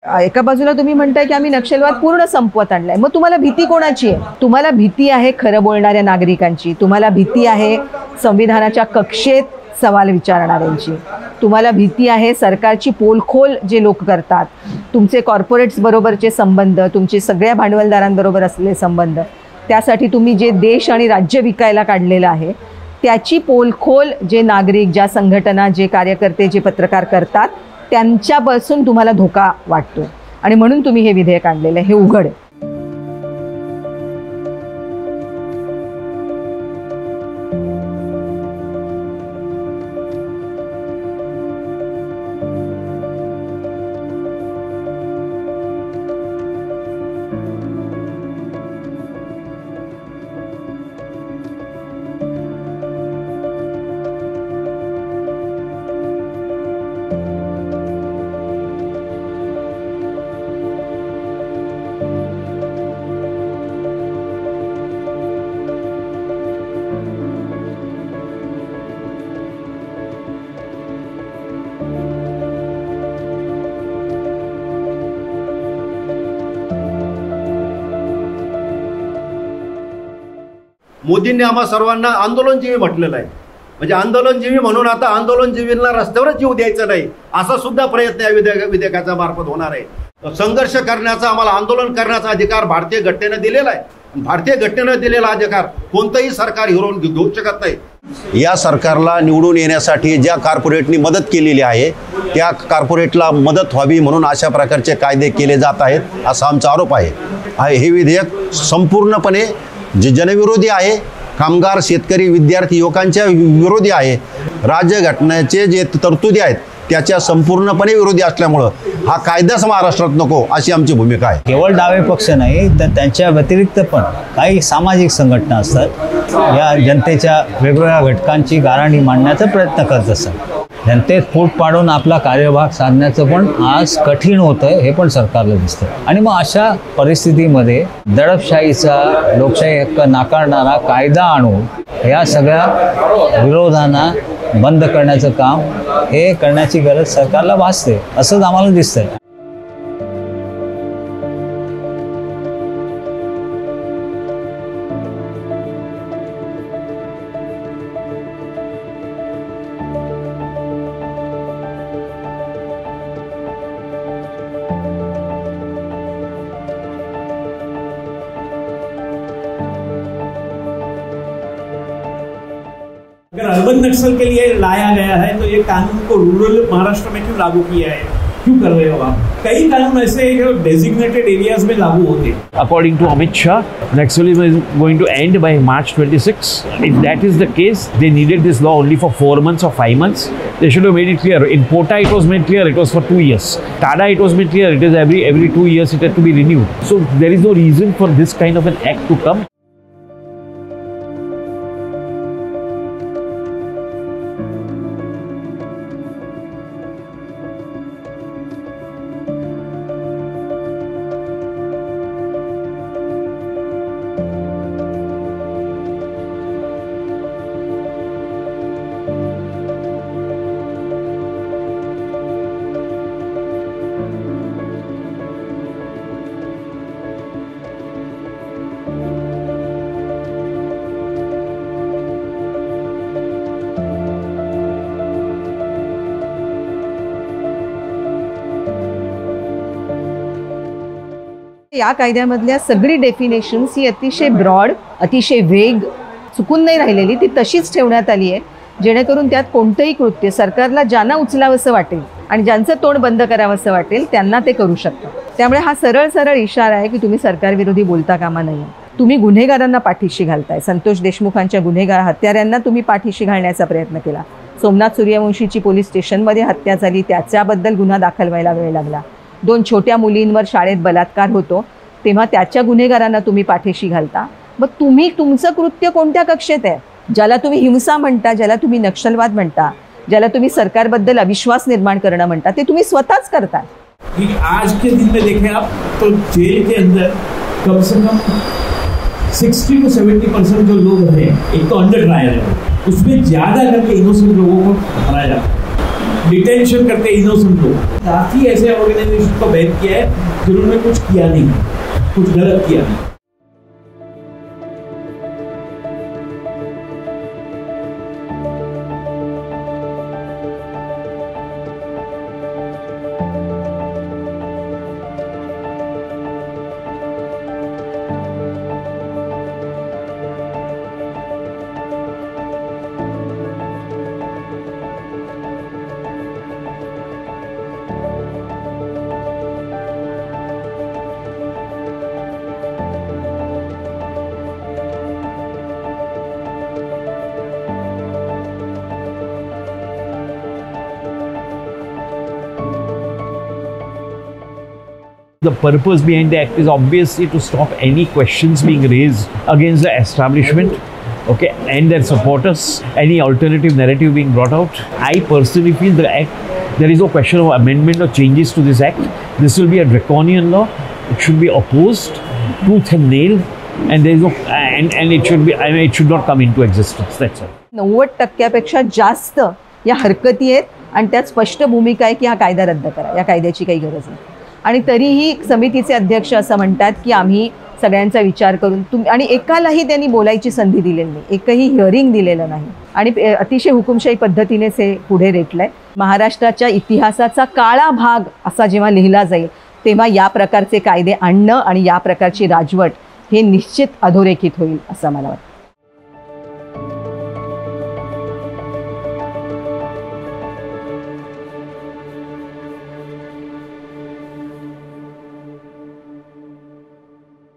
एका बाजूला तुम्ही म्हणताय की आम्ही नक्षलवाद पूर्ण संपवत आणलाय, मग तुम्हाला भीती कोणाची आहे? तुम्हाला भीती आहे खरं बोलणाऱ्या नागरिकांची, तुम्हाला भीती आहे संविधानाच्या कक्षेत सवाल विचारणाऱ्यांची, तुम्हाला भीती आहे सरकारची पोलखोल जे लोक करतात, तुमचे कॉर्पोरेट्स बरोबरचे संबंध, तुमचे सगळ्या भांडवलदारांबरोबर असलेले संबंध, त्यासाठी तुम्ही जे देश आणि राज्य विकायला काढलेलं आहे त्याची पोलखोल जे नागरिक, ज्या संघटना, जे कार्यकर्ते, जे पत्रकार करतात त्यांच्यापासून तुम्हाला धोका वाटतो आणि म्हणून तुम्ही हे विधेयक आणलेलं आहे, हे उघड आहे. मोदींनी आम्हा सर्वांना आंदोलनजीवी म्हटलेलं आहे, म्हणजे आंदोलनजीवी म्हणून आता आंदोलनजीवींना रस्त्यावरच जीव द्यायचा नाही असा सुद्धा प्रयत्न या विधेयकाच्या मार्फत होणार आहे. संघर्ष करण्याचा, आम्हाला आंदोलन करण्याचा अधिकार भारतीय घटनेनं दिलेला आहे. भारतीय घटनेनं दिलेला अधिकार कोणतंही सरकार हिरावून घेऊ शकत नाही. या सरकारला निवडून येण्यासाठी ज्या कॉर्पोरेटनी मदत केलेली आहे त्या कॉर्पोरेटला मदत व्हावी म्हणून अशा प्रकारचे कायदे केले जात आहेत असा आमचा आरोप आहे. हे विधेयक संपूर्णपणे जे जनविरोधी आहे, कामगार, शेतकरी, विद्यार्थी, युवकांच्या विरोधी आहे. राज्यघटनेचे जे तरतुदी आहेत त्याच्या संपूर्णपणे विरोधी असल्यामुळं हा कायदाच महाराष्ट्रात नको अशी आमची भूमिका आहे. केवळ डावे पक्ष नाही तर त्यांच्या व्यतिरिक्त पण काही सामाजिक संघटना असतात, या जनतेच्या वेगवेगळ्या घटकांची गाऱ्हाणी मांडण्याचा प्रयत्न करत असतात. जनतेत फूट पाडून आपला कार्यभाग साधण्याचं पण आज कठीण होतं हे पण सरकारला दिसतं. आणि मग अशा परिस्थितीमध्ये दडपशाहीचा, लोकशाही हक्क नाकारणारा कायदा आणून या सगळ्या विरोधांना बंद करण्याचं काम हे करण्याची गरज सरकारला भासते असंच आम्हाला दिसतंय. अगर अर्बन नक्सल के लिए लाया गया है तो ये कानून को रूरल महाराष्ट्र में क्यों लागू किया है, क्यों कर रहे हो आप? कई कानून ऐसे हैं जो डेजिग्नेटेड एरियाज में लागू होते हैं. According to Amit Shah, Naxalism is going to end by March 26. If that is the case, they needed this law only for 4 months or 5 months. They should have made it clear. In Pota, it was made clear it was for 2 years. Tada, it was made clear it is every 2 years it had to be renewed. So there is no reason for this kind of an act to come. या कायद्यामधल्या सगळी definitions ही अतिशय broad, अतिशय वेग, चुकून नाही राहिलेली, ती तशीच ठेवण्यात आली आहे जेणेकरून त्यात कोणतंही कृत्य सरकारला ज्यांना उचलावंसं वाटेल आणि ज्यांचं तोंड बंद करावंसं वाटेल त्यांना ते करू शकतात. त्यामुळे हा सरळ सरळ इशारा आहे की तुम्ही सरकारविरोधी बोलता कामा नये. तुम्ही गुन्हेगारांना पाठीशी घालताय. संतोष देशमुखांच्या गुन्हेगार हत्याऱ्यांना तुम्ही पाठीशी घालण्याचा प्रयत्न केला. सोमनाथ सूर्यवंशीची पोलीस स्टेशनमध्ये हत्या झाली, त्याच्याबद्दल गुन्हा दाखल व्हायला वेळ लागला. 2 छोट्या मुलींवर शाळेत बलात्कार होतो तेव्हा त्याच्या गुन्हेगारांना तुम्ही पाठीशी घालता. मग तुम्ही तुमचं कृत्य कोणत्या कक्षेत आहे? ज्याला तुम्ही हिंसा म्हणता, ज्याला तुम्ही नक्षलवाद म्हणता, ज्याला तुम्ही सरकारबद्दल अविश्वास निर्माण करणं म्हणता, ते तुम्ही स्वतःच करता. आज के दिन में देखें आप तो जेल के अंदर कम से कम 60 to 70% जो लोग हैं, एक तो अंडर ट्रायल है, उसमें ज्यादा करके इनोसेंट लोगों को भरा जाता है. डिटेंशन करते इनोसेंट लोग, काफी ऐसे ऑर्गेनाइजेशन को बैन किया है जिन्होंने कुछ किया नहीं, कुछ गलत किया नहीं। The purpose behind the act is obviously to stop any questions being raised against the establishment, okay, and their supporters, any alternative narrative being brought out. I personally feel the act, there is no question of amendment or changes to this act. This will be a draconian law. It should be opposed tooth and nail, and there is no, and it should be, I mean, it should not come into existence. That's all. 90%पेक्षा जास्त या हरकती आहेत आणि त्यात स्पष्ट भूमिका आहे की हा कायदा रद्द करा, या कायद्याची काही गरज नाही. आणि तरीही समितीचे अध्यक्ष असं म्हणतात की आम्ही सगळ्यांचा विचार करून आणि एकालाही त्यांनी बोलायची संधी दिलेली नाही, एकही हिअरिंग दिलेलं नाही आणि अतिशय हुकुमशाही पद्धतीने हे पुढे रेटलंय. महाराष्ट्राच्या इतिहासाचा काळा भाग असा जेव्हा लिहिला जाईल तेव्हा या प्रकारचे कायदे आणणं आणि या प्रकारची राजवट हे निश्चित अधोरेखित होईल असं मला वाटतं.